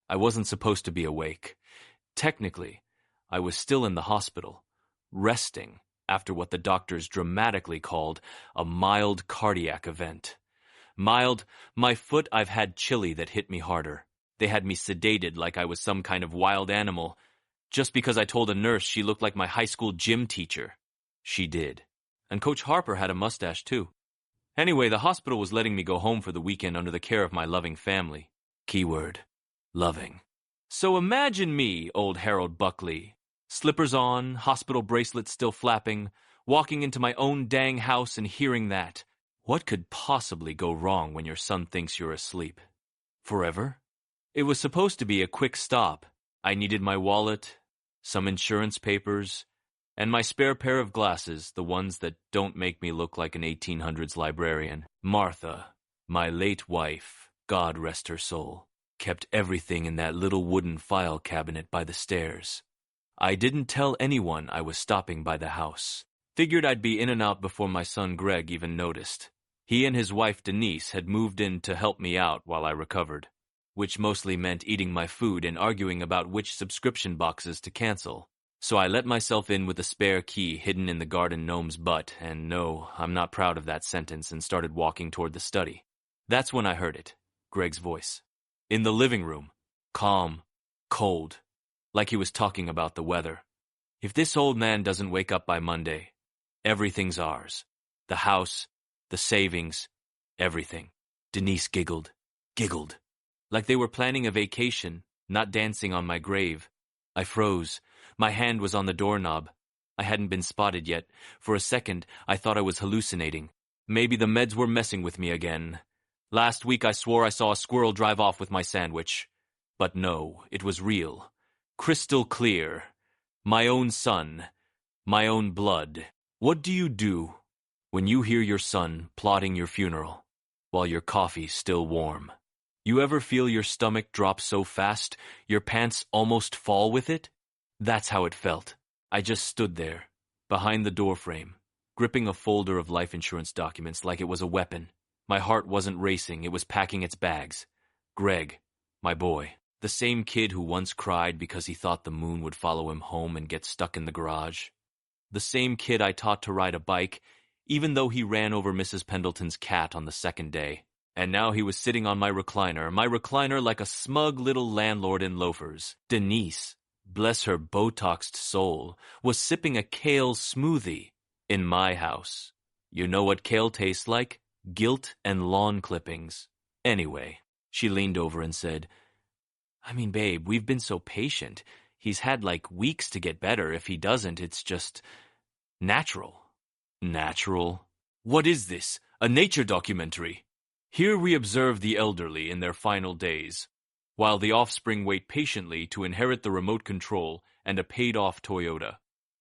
I wasn't supposed to be awake. Technically, I was still in the hospital, resting after what the doctors dramatically called a mild cardiac event. Mild, my foot I've had chili that hit me harder. They had me sedated like I was some kind of wild animal, just because I told a nurse she looked like my high school gym teacher. She did. And Coach Harper had a mustache too. Anyway, the hospital was letting me go home for the weekend under the care of my loving family. Keyword, loving. So imagine me, old Harold Buckley, slippers on, hospital bracelet still flapping, walking into my own dang house and hearing that. What could possibly go wrong when your son thinks you're asleep? Forever? It was supposed to be a quick stop. I needed my wallet, some insurance papers, and my spare pair of glasses, the ones that don't make me look like an 1800s librarian. Martha, my late wife, God rest her soul, kept everything in that little wooden file cabinet by the stairs. I didn't tell anyone I was stopping by the house. Figured I'd be in and out before my son Greg even noticed. He and his wife Denise had moved in to help me out while I recovered, which mostly meant eating my food and arguing about which subscription boxes to cancel. So I let myself in with a spare key hidden in the garden gnome's butt, and no, I'm not proud of that sentence, and started walking toward the study. That's when I heard it, Greg's voice. In the living room, calm, cold, like he was talking about the weather. If this old man doesn't wake up by Monday, everything's ours. The house, the savings, everything. Denise giggled, like they were planning a vacation, not dancing on my grave. I froze. My hand was on the doorknob. I hadn't been spotted yet. For a second, I thought I was hallucinating. Maybe the meds were messing with me again. Last week I swore I saw a squirrel drive off with my sandwich. But no, it was real. Crystal clear. My own son. My own blood. What do you do when you hear your son plotting your funeral while your coffee's still warm? You ever feel your stomach drop so fast your pants almost fall with it? That's how it felt. I just stood there, behind the doorframe, gripping a folder of life insurance documents like it was a weapon. My heart wasn't racing, it was packing its bags. Greg, my boy, the same kid who once cried because he thought the moon would follow him home and get stuck in the garage. The same kid I taught to ride a bike, even though he ran over Mrs. Pendleton's cat on the second day. And now he was sitting on my recliner like a smug little landlord in loafers. Denise, bless her Botoxed soul, was sipping a kale smoothie in my house. You know what kale tastes like? Guilt and lawn clippings. Anyway, she leaned over and said, I mean, babe, we've been so patient. He's had like weeks to get better. If he doesn't, it's just natural. Natural? What is this? A nature documentary? Here we observe the elderly in their final days, while the offspring wait patiently to inherit the remote control and a paid-off Toyota.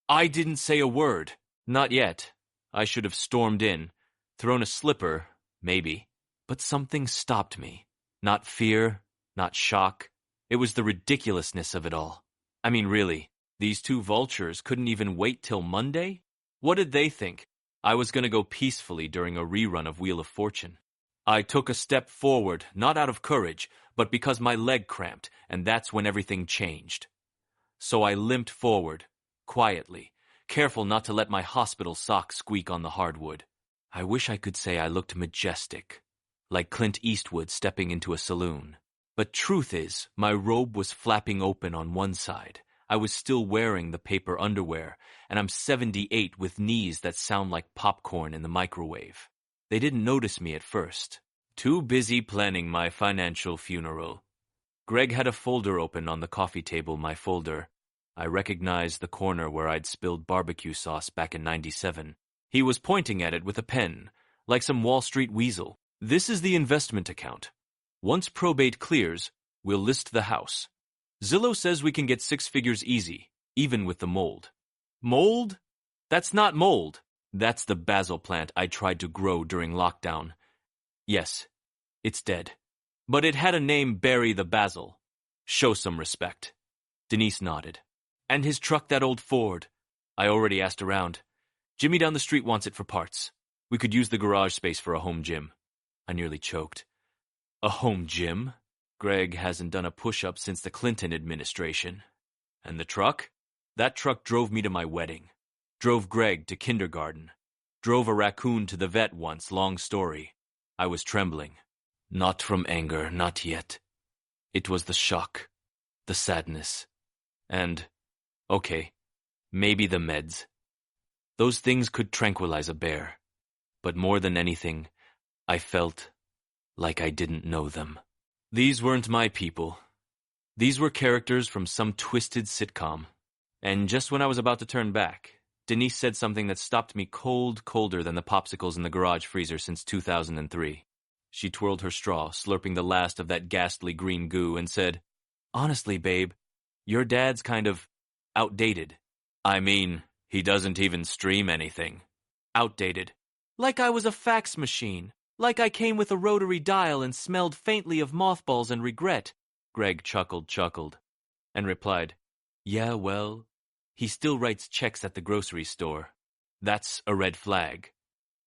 I didn't say a word. Not yet. I should have stormed in, thrown a slipper, maybe. But something stopped me. Not fear, not shock. It was the ridiculousness of it all. I mean, really, these two vultures couldn't even wait till Monday? What did they think? I was going to go peacefully during a rerun of Wheel of Fortune. I took a step forward, not out of courage, but because my leg cramped, and that's when everything changed. So I limped forward, quietly, careful not to let my hospital sock squeak on the hardwood. I wish I could say I looked majestic, like Clint Eastwood stepping into a saloon. But truth is, my robe was flapping open on one side. I was still wearing the paper underwear, and I'm 78 with knees that sound like popcorn in the microwave. They didn't notice me at first. Too busy planning my financial funeral. Greg had a folder open on the coffee table, my folder. I recognized the corner where I'd spilled barbecue sauce back in '97. He was pointing at it with a pen, like some Wall Street weasel. This is the investment account. Once probate clears, we'll list the house. Zillow says we can get 6 figures easy, even with the mold. Mold? That's not mold. That's the basil plant I tried to grow during lockdown. Yes, it's dead. But it had a name, Barry the Basil. Show some respect. Denise nodded. And his truck, that old Ford. I already asked around. Jimmy down the street wants it for parts. We could use the garage space for a home gym. I nearly choked. A home gym? Greg hasn't done a push-up since the Clinton administration. And the truck? That truck drove me to my wedding. Drove Greg to kindergarten. Drove a raccoon to the vet once, long story. I was trembling. Not from anger, not yet. It was the shock, the sadness, and, okay, maybe the meds. Those things could tranquilize a bear. But more than anything, I felt like I didn't know them. These weren't my people. These were characters from some twisted sitcom. And just when I was about to turn back, Denise said something that stopped me colder than the popsicles in the garage freezer since 2003. She twirled her straw, slurping the last of that ghastly green goo, and said, "Honestly, babe, your dad's kind of outdated. I mean, he doesn't even stream anything. Outdated. Like I was a fax machine. Like I came with a rotary dial and smelled faintly of mothballs and regret." Greg chuckled, and replied, "Yeah, well, he still writes checks at the grocery store. That's a red flag.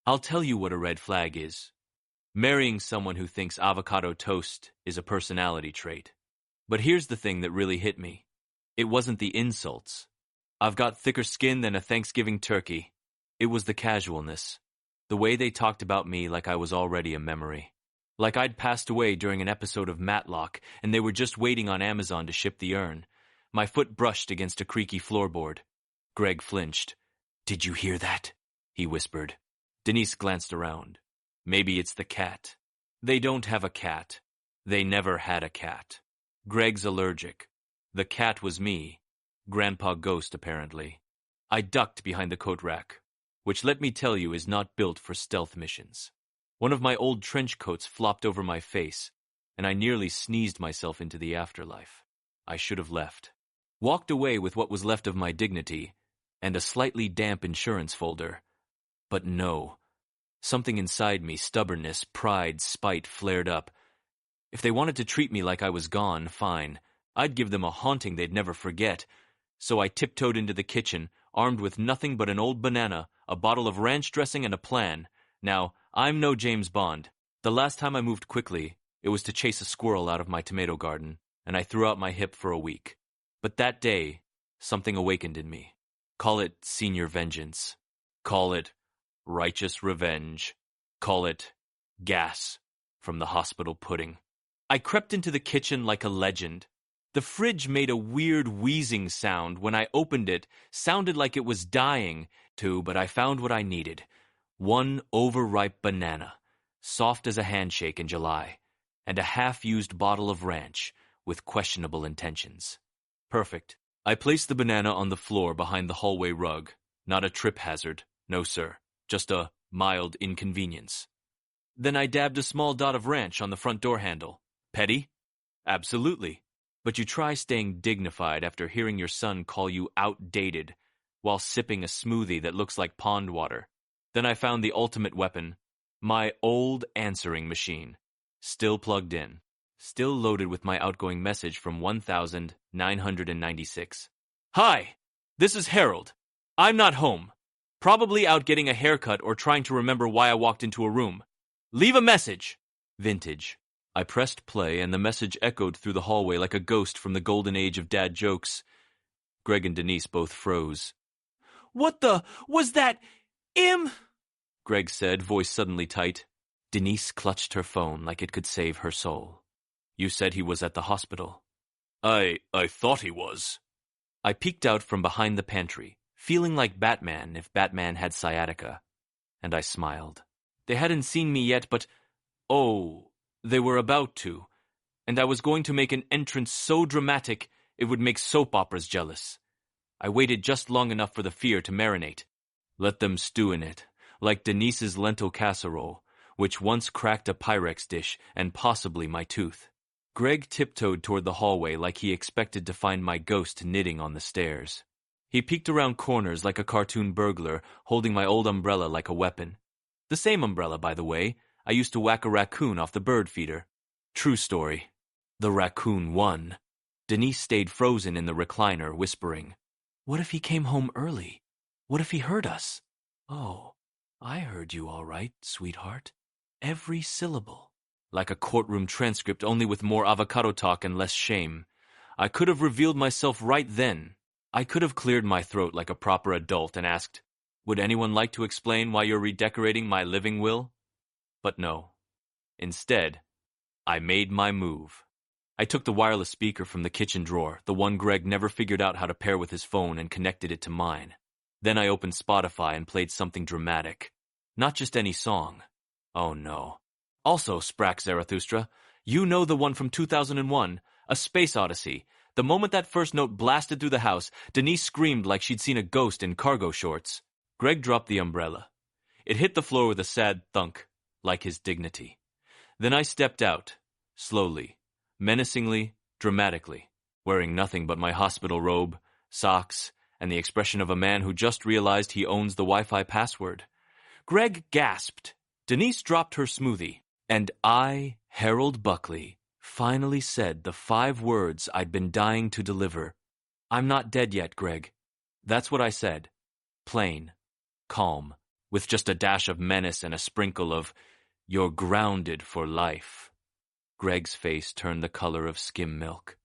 I'll tell you what a red flag is. Marrying someone who thinks avocado toast is a personality trait. But here's the thing that really hit me. It wasn't the insults. I've got thicker skin than a Thanksgiving turkey. It was the casualness. The way they talked about me like I was already a memory. Like I'd passed away during an episode of Matlock and they were just waiting on Amazon to ship the urn. My foot brushed against a creaky floorboard. Greg flinched. "Did you hear that?" he whispered. Denise glanced around. "Maybe it's the cat." "They don't have a cat. They never had a cat. Greg's allergic. The cat was me. Grandpa Ghost, apparently." I ducked behind the coat rack, which let me tell you is not built for stealth missions. One of my old trench coats flopped over my face, and I nearly sneezed myself into the afterlife. I should have left. Walked away with what was left of my dignity, and a slightly damp insurance folder. But no. Something inside me, stubbornness, pride, spite, flared up. If they wanted to treat me like I was gone, fine. I'd give them a haunting they'd never forget. So I tiptoed into the kitchen, armed with nothing but an old banana, a bottle of ranch dressing, and a plan. Now, I'm no James Bond. The last time I moved quickly, it was to chase a squirrel out of my tomato garden, and I threw out my hip for a week. But that day, something awakened in me. Call it senior vengeance. Call it righteous revenge. Call it gas from the hospital pudding. I crept into the kitchen like a legend. The fridge made a weird wheezing sound when I opened it, sounded like it was dying too, but I found what I needed. One overripe banana, soft as a handshake in July, and a half-used bottle of ranch with questionable intentions. Perfect. I placed the banana on the floor behind the hallway rug. Not a trip hazard, no sir, just a mild inconvenience. Then I dabbed a small dot of ranch on the front door handle. Petty? Absolutely. But you try staying dignified after hearing your son call you outdated while sipping a smoothie that looks like pond water. Then I found the ultimate weapon, my old answering machine, still plugged in, still loaded with my outgoing message from 1996. "Hi, this is Harold. I'm not home. Probably out getting a haircut or trying to remember why I walked into a room. Leave a message." Vintage. I pressed play and the message echoed through the hallway like a ghost from the golden age of dad jokes. Greg and Denise both froze. "What the was that? Greg said, voice suddenly tight. Denise clutched her phone like it could save her soul. "You said he was at the hospital." I thought he was." I peeked out from behind the pantry, feeling like Batman if Batman had sciatica. And I smiled. They hadn't seen me yet, but, oh, they were about to. And I was going to make an entrance so dramatic it would make soap operas jealous. I waited just long enough for the fear to marinate. Let them stew in it, like Denise's lentil casserole, which once cracked a Pyrex dish and possibly my tooth. Greg tiptoed toward the hallway like he expected to find my ghost knitting on the stairs. He peeked around corners like a cartoon burglar, holding my old umbrella like a weapon. The same umbrella, by the way, I used to whack a raccoon off the bird feeder. True story. The raccoon won. Denise stayed frozen in the recliner, whispering, "What if he came home early? What if he heard us?" "Oh, I heard you all right, sweetheart. Every syllable." like a courtroom transcript, only with more avocado talk and less shame. I could have revealed myself right then. I could have cleared my throat like a proper adult and asked, "Would anyone like to explain why you're redecorating my living will?" But no. Instead, I made my move. I took the wireless speaker from the kitchen drawer, the one Greg never figured out how to pair with his phone, and connected it to mine. Then I opened Spotify and played something dramatic. Not just any song. Oh no. Also, Sprack Zarathustra, you know the one from 2001, A Space Odyssey. The moment that first note blasted through the house, Denise screamed like she'd seen a ghost in cargo shorts. Greg dropped the umbrella. It hit the floor with a sad thunk, like his dignity. Then I stepped out, slowly, menacingly, dramatically, wearing nothing but my hospital robe, socks, and the expression of a man who just realized he owns the Wi-Fi password. Greg gasped. Denise dropped her smoothie. And I, Harold Buckley, finally said the 5 words I'd been dying to deliver. "I'm not dead yet, Greg." That's what I said. Plain, calm, with just a dash of menace and a sprinkle of, "You're grounded for life." Greg's face turned the color of skim milk.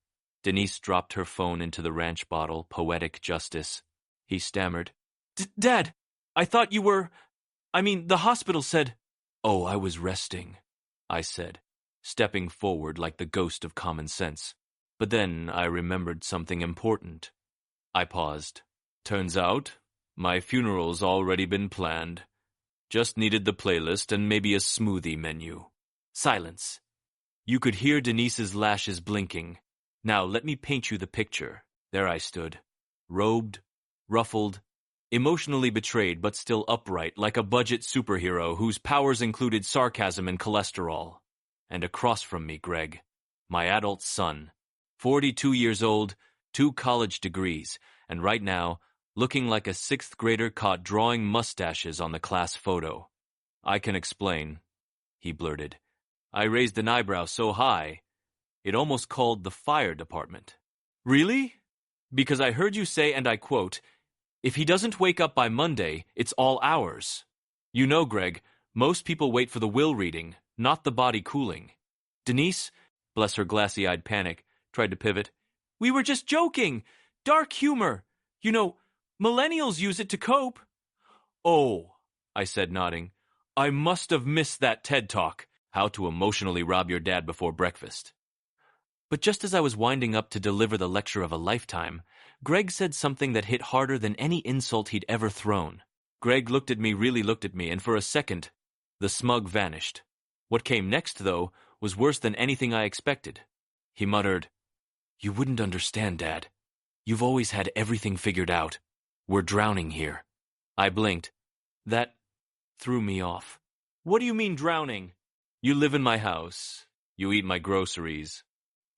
Denise dropped her phone into the ranch bottle, poetic justice. He stammered, "Dad, I thought you were... the hospital said..." "Oh, I was resting," I said, stepping forward like the ghost of common sense. But then I remembered something important. I paused. "Turns out, my funeral's already been planned. Just needed the playlist and maybe a smoothie menu." Silence. You could hear Denise's lashes blinking. Now let me paint you the picture. There I stood, robed, ruffled, emotionally betrayed but still upright, like a budget superhero whose powers included sarcasm and cholesterol. And across from me, Greg, my adult son, 42 years old, 2 college degrees, and right now, looking like a 6th grader caught drawing mustaches on the class photo. "I can explain," he blurted. I raised an eyebrow so high, it almost called the fire department. "Really? Because I heard you say, and I quote, 'If he doesn't wake up by Monday, it's all ours.' You know, Greg, most people wait for the will reading, not the body cooling." Denise, bless her glassy-eyed panic, tried to pivot. "We were just joking. Dark humor. You know, millennials use it to cope." "Oh," I said, nodding. "I must have missed that TED Talk. How to emotionally rob your dad before breakfast." But just as I was winding up to deliver the lecture of a lifetime, Greg said something that hit harder than any insult he'd ever thrown. Greg looked at me, really looked at me, and for a second, the smug vanished. What came next, though, was worse than anything I expected. He muttered, "You wouldn't understand, Dad. You've always had everything figured out. We're drowning here." I blinked. That threw me off. "What do you mean drowning?" "You live in my house. You eat my groceries.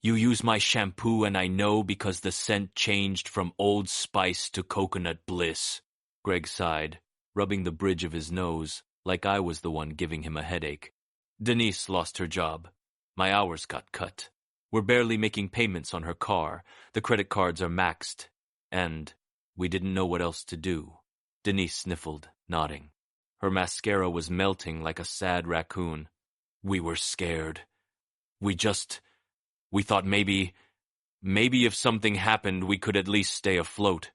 You use my shampoo, and I know because the scent changed from Old Spice to Coconut Bliss." Greg sighed, rubbing the bridge of his nose, like I was the one giving him a headache. "Denise lost her job. My hours got cut. We're barely making payments on her car. The credit cards are maxed. And we didn't know what else to do." Denise sniffled, nodding. Her mascara was melting like a sad raccoon. "We were scared. We thought maybe if something happened, we could at least stay afloat."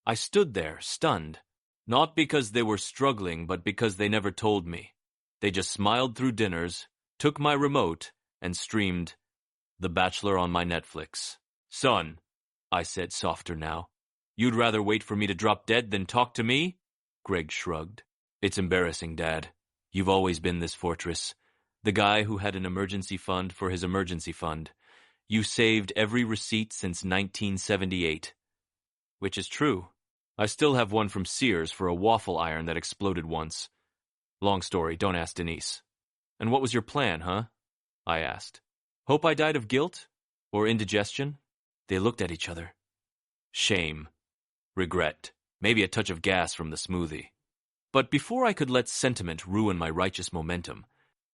I stood there, stunned. Not because they were struggling, but because they never told me. They just smiled through dinners, took my remote, and streamed The Bachelor on my Netflix. "Son," I said, softer now, "you'd rather wait for me to drop dead than talk to me?" Greg shrugged. "It's embarrassing, Dad. You've always been this fortress. The guy who had an emergency fund for his emergency fund. You saved every receipt since 1978. Which is true. I still have one from Sears for a waffle iron that exploded once. Long story, don't ask Denise. "And what was your plan, huh?" I asked. "Hope I died of guilt? Or indigestion?" They looked at each other. Shame. Regret. Maybe a touch of gas from the smoothie. But before I could let sentiment ruin my righteous momentum,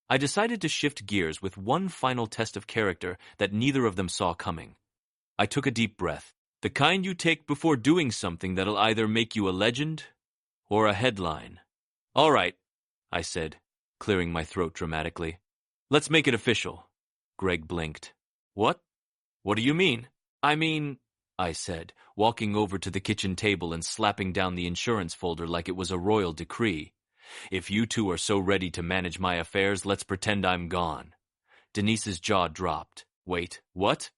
I decided to shift gears with one final test of character that neither of them saw coming. I took a deep breath, the kind you take before doing something that'll either make you a legend or a headline. "All right," I said, clearing my throat dramatically. Let's make it official. Greg blinked. What? What do you mean? I mean, I said, walking over to the kitchen table and slapping down the insurance folder like it was a royal decree. If you two are so ready to manage my affairs, let's pretend I'm gone. Denise's jaw dropped. Wait, what?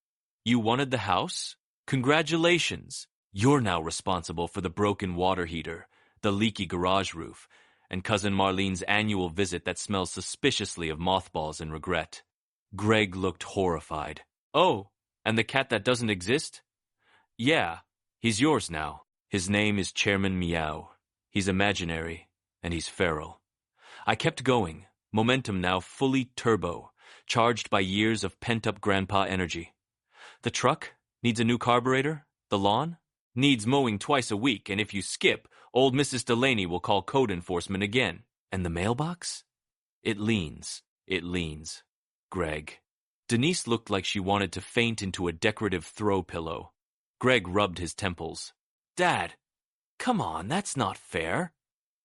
You wanted the house? Congratulations! You're now responsible for the broken water heater, the leaky garage roof, and Cousin Marlene's annual visit that smells suspiciously of mothballs and regret. Greg looked horrified. Oh, and the cat that doesn't exist? Yeah, he's yours now. His name is Chairman Meow. He's imaginary, and he's feral. I kept going, momentum now fully turbo, charged by years of pent-up grandpa energy. The truck needs a new carburetor. The lawn needs mowing twice a week, and if you skip, old Mrs. Delaney will call code enforcement again. And the mailbox? It leans. Greg. Denise looked like she wanted to faint into a decorative throw pillow. Greg rubbed his temples. Dad, come on, that's not fair.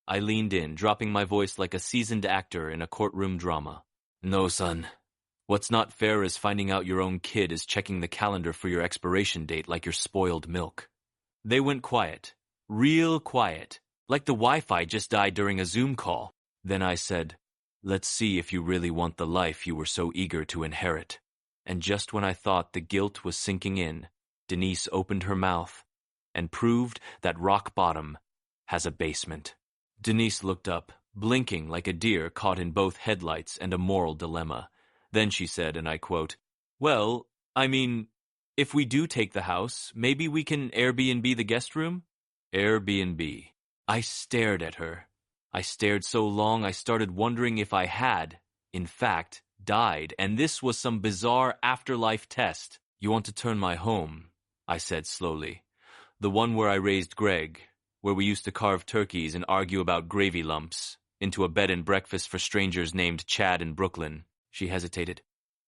I leaned in, dropping my voice like a seasoned actor in a courtroom drama. No, son. What's not fair is finding out your own kid is checking the calendar for your expiration date like your spoiled milk. They went quiet. Real quiet. Like the Wi-Fi just died during a Zoom call. Then I said, let's see if you really want the life you were so eager to inherit. And just when I thought the guilt was sinking in, Denise opened her mouth and proved that rock bottom has a basement. Denise looked up, blinking like a deer caught in both headlights and a moral dilemma. Then she said, and I quote, well, I mean, if we do take the house, maybe we can Airbnb the guest room? Airbnb. I stared at her. I stared so long I started wondering if I had, in fact, died, and this was some bizarre afterlife test. You want to turn my home, I said slowly. The one where I raised Greg, where we used to carve turkeys and argue about gravy lumps, into a bed and breakfast for strangers named Chad in Brooklyn. She hesitated.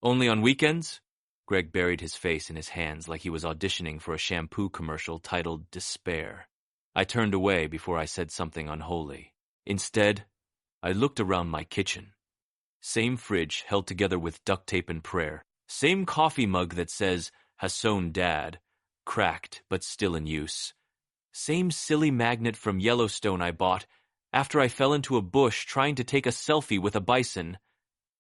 Only on weekends? Greg buried his face in his hands like he was auditioning for a shampoo commercial titled Despair. I turned away before I said something unholy. Instead, I looked around my kitchen. Same fridge held together with duct tape and prayer. Same coffee mug that says, Hasson Dad, cracked but still in use. Same silly magnet from Yellowstone I bought after I fell into a bush trying to take a selfie with a bison.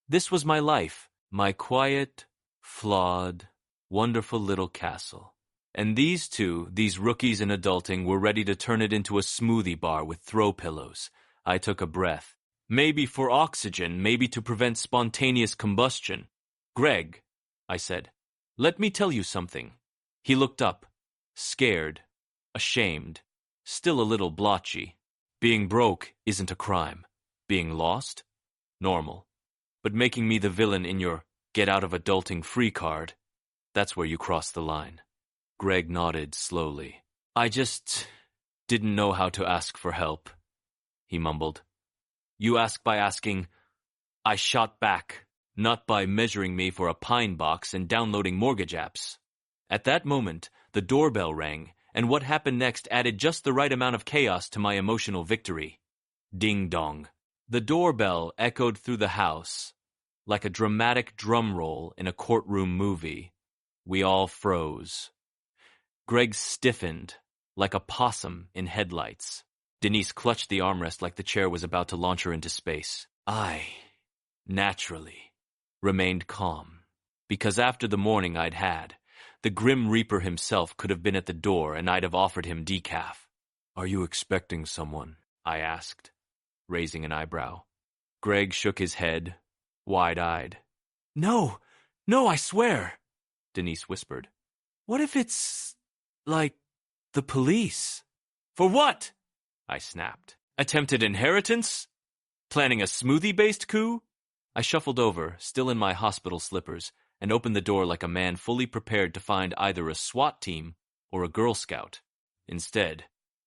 This was my life, my quiet, flawed, wonderful little castle. And these two, these rookies in adulting, were ready to turn it into a smoothie bar with throw pillows. I took a breath. Maybe for oxygen, maybe to prevent spontaneous combustion. Greg, I said, let me tell you something. He looked up, scared, ashamed, still a little blotchy. Being broke isn't a crime. Being lost? Normal. But making me the villain in your get-out-of-adulting free card, that's where you cross the line. Greg nodded slowly. I just didn't know how to ask for help, he mumbled. You ask by asking. I shot back, not by measuring me for a pine box and downloading mortgage apps. At that moment, the doorbell rang, and what happened next added just the right amount of chaos to my emotional victory. Ding-dong. The doorbell echoed through the house, like a dramatic drum roll in a courtroom movie. We all froze. Greg stiffened, like a possum in headlights. Denise clutched the armrest like the chair was about to launch her into space. I, naturally, remained calm, because after the morning I'd had, the Grim Reaper himself could have been at the door and I'd have offered him decaf. Are you expecting someone? I asked, raising an eyebrow. Greg shook his head, wide-eyed. No, I swear, Denise whispered. What if it's, like, the police? For what? I snapped. Attempted inheritance? Planning a smoothie-based coup? I shuffled over, still in my hospital slippers, and opened the door like a man fully prepared to find either a SWAT team or a Girl Scout. Instead,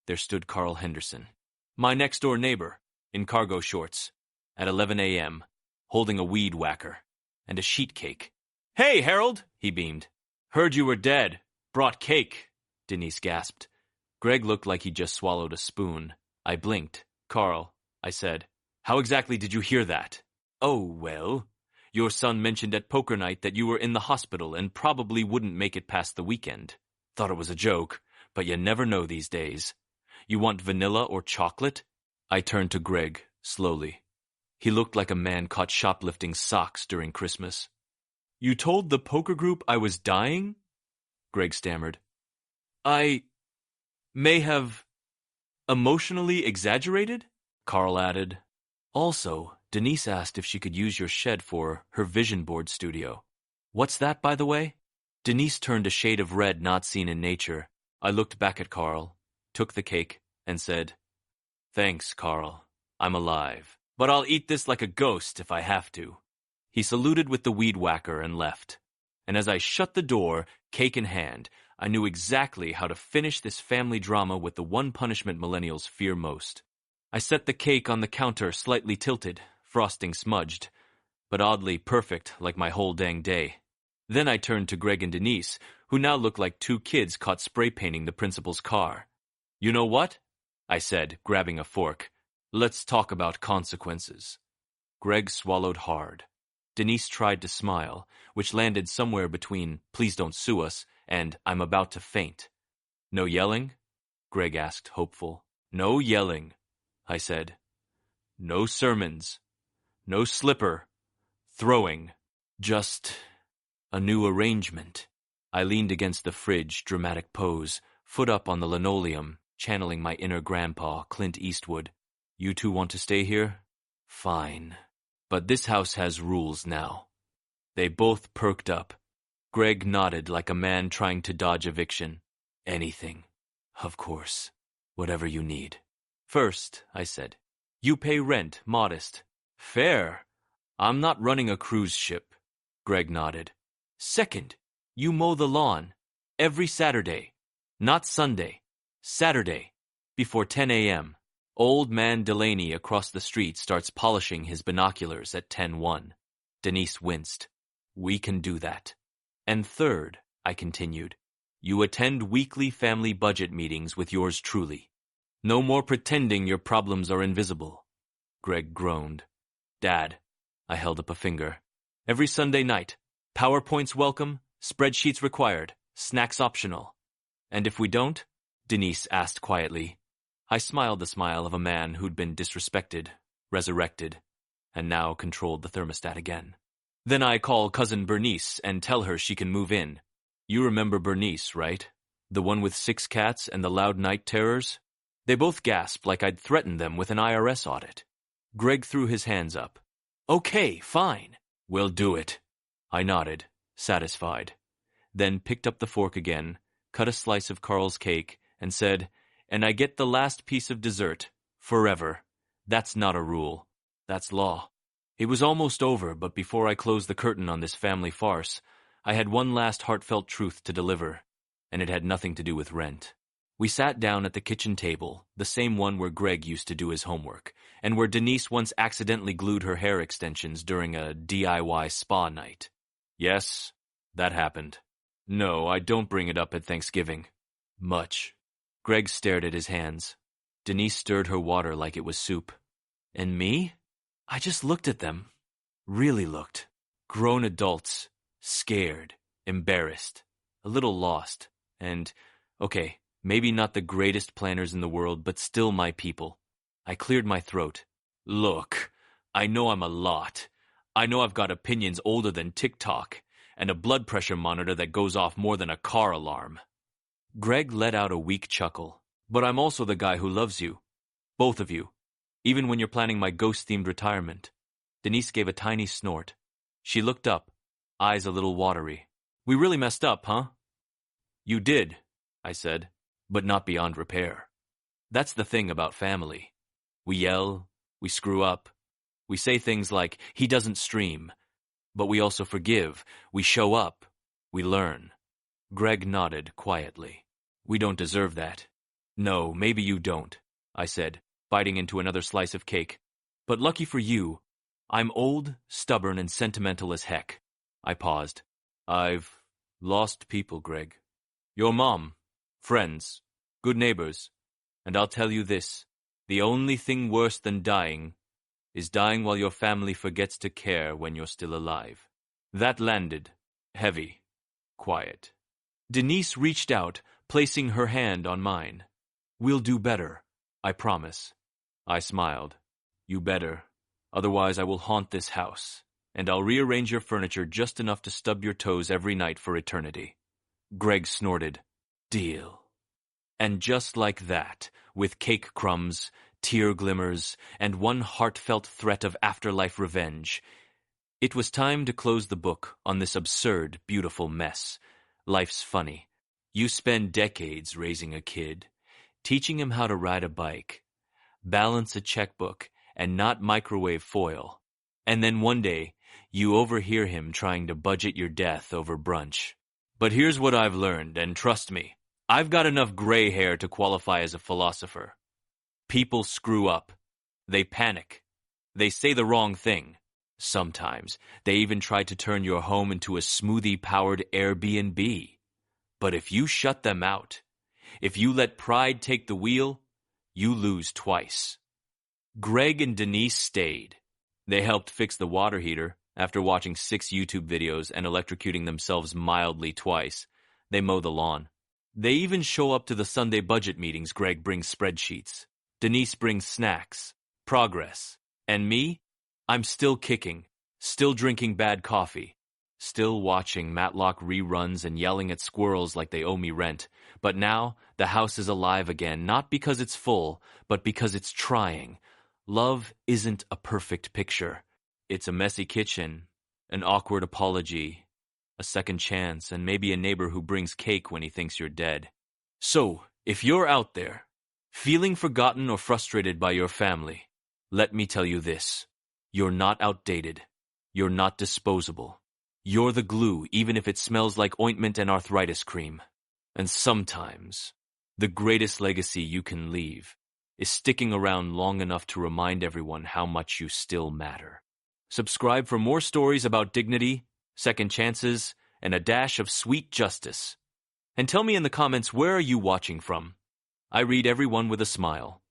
there stood Carl Henderson, my next-door neighbor, in cargo shorts, at 11 a.m., holding a weed whacker and a sheet cake. Hey, Harold, he beamed. Heard you were dead. Brought cake, Denise gasped. Greg looked like he'd just swallowed a spoon. I blinked. Carl, I said, how exactly did you hear that? Oh, well, Your son mentioned at poker night that you were in the hospital and probably wouldn't make it past the weekend. Thought it was a joke, but you never know these days. You want vanilla or chocolate? I turned to Greg, slowly. He looked like a man caught shoplifting socks during Christmas. You told the poker group I was dying? Greg stammered. I may have emotionally exaggerated? Carl added. Also, Denise asked if she could use your shed for her vision board studio. What's that, by the way? Denise turned a shade of red not seen in nature. I looked back at Carl, took the cake, and said, Thanks, Carl. I'm alive. But I'll eat this like a ghost if I have to. He saluted with the weed whacker and left. And as I shut the door, cake in hand, I knew exactly how to finish this family drama with the one punishment millennials fear most. I set the cake on the counter slightly tilted, frosting smudged, but oddly perfect like my whole dang day. Then I turned to Greg and Denise, who now looked like two kids caught spray painting the principal's car. You know what? I said, grabbing a fork. Let's talk about consequences. Greg swallowed hard. Denise tried to smile, which landed somewhere between please don't sue us and I'm about to faint. No yelling? Greg asked, hopeful. No yelling, I said. No sermons. No slipper. Throwing. Just a new arrangement. I leaned against the fridge, dramatic pose, foot up on the linoleum, channeling my inner grandpa, Clint Eastwood. You two want to stay here? Fine. But this house has rules now. They both perked up. Greg nodded like a man trying to dodge eviction. Anything. Of course. Whatever you need. First, I said, you pay rent, modest. Fair. I'm not running a cruise ship. Greg nodded. Second, you mow the lawn. Every Saturday. Not Sunday. Saturday. Before 10 a.m. Old man Delaney across the street starts polishing his binoculars at 10:01. Denise winced. We can do that. And third, I continued, you attend weekly family budget meetings with yours truly. No more pretending your problems are invisible. Greg groaned. Dad, I held up a finger. Every Sunday night, PowerPoints welcome, spreadsheets required, snacks optional. And if we don't? Denise asked quietly. I smiled the smile of a man who'd been disrespected, resurrected, and now controlled the thermostat again. Then I call cousin Bernice and tell her she can move in. You remember Bernice, right? The one with 6 cats and the loud night terrors? They both gasped like I'd threatened them with an IRS audit. Greg threw his hands up. Okay, fine. We'll do it. I nodded, satisfied. Then picked up the fork again, cut a slice of Carl's cake, and said, and I get the last piece of dessert, forever. That's not a rule. That's law. It was almost over, but before I closed the curtain on this family farce, I had one last heartfelt truth to deliver, and it had nothing to do with rent. We sat down at the kitchen table, the same one where Greg used to do his homework, and where Denise once accidentally glued her hair extensions during a DIY spa night. Yes, that happened. No, I don't bring it up at Thanksgiving. Much. Greg stared at his hands. Denise stirred her water like it was soup. And me? I just looked at them. Really looked. Grown adults. Scared. Embarrassed. A little lost. And, okay, maybe not the greatest planners in the world, but still my people. I cleared my throat. Look, I know I'm a lot. I know I've got opinions older than TikTok, and a blood pressure monitor that goes off more than a car alarm. Greg let out a weak chuckle. But I'm also the guy who loves you. Both of you. Even when you're planning my ghost-themed retirement. Denise gave a tiny snort. She looked up, eyes a little watery. We really messed up, huh? You did, I said, but not beyond repair. That's the thing about family. We yell, we screw up, we say things like, he doesn't stream. But we also forgive, we show up, we learn. Greg nodded quietly. We don't deserve that. No, maybe you don't, I said, biting into another slice of cake. But lucky for you, I'm old, stubborn, and sentimental as heck. I paused. I've lost people, Greg. Your mom, friends, good neighbors. And I'll tell you this, the only thing worse than dying is dying while your family forgets to care when you're still alive. That landed. Heavy. Quiet. Denise reached out, placing her hand on mine. We'll do better, I promise. I smiled. You better. Otherwise I will haunt this house, and I'll rearrange your furniture just enough to stub your toes every night for eternity. Greg snorted. Deal. And just like that, with cake crumbs, tear glimmers, and one heartfelt threat of afterlife revenge, it was time to close the book on this absurd, beautiful mess. Life's funny. You spend decades raising a kid, teaching him how to ride a bike, balance a checkbook, and not microwave foil. And then one day, you overhear him trying to budget your death over brunch. But here's what I've learned, and trust me, I've got enough gray hair to qualify as a philosopher. People screw up. They panic. They say the wrong thing. Sometimes, they even try to turn your home into a smoothie-powered Airbnb. But if you shut them out, if you let pride take the wheel, you lose twice. Greg and Denise stayed. They helped fix the water heater after watching 6 YouTube videos and electrocuting themselves mildly twice. They mow the lawn. They even show up to the Sunday budget meetings. Greg brings spreadsheets. Denise brings snacks, progress. And me? I'm still kicking, still drinking bad coffee, still watching Matlock reruns and yelling at squirrels like they owe me rent. But now, the house is alive again, not because it's full, but because it's trying. Love isn't a perfect picture. It's a messy kitchen, an awkward apology, a second chance, and maybe a neighbor who brings cake when he thinks you're dead. So, if you're out there, feeling forgotten or frustrated by your family, let me tell you this. You're not outdated. You're not disposable. You're the glue, even if it smells like ointment and arthritis cream. And sometimes, the greatest legacy you can leave is sticking around long enough to remind everyone how much you still matter. Subscribe for more stories about dignity, second chances, and a dash of sweet justice. And tell me in the comments, where are you watching from? I read everyone with a smile.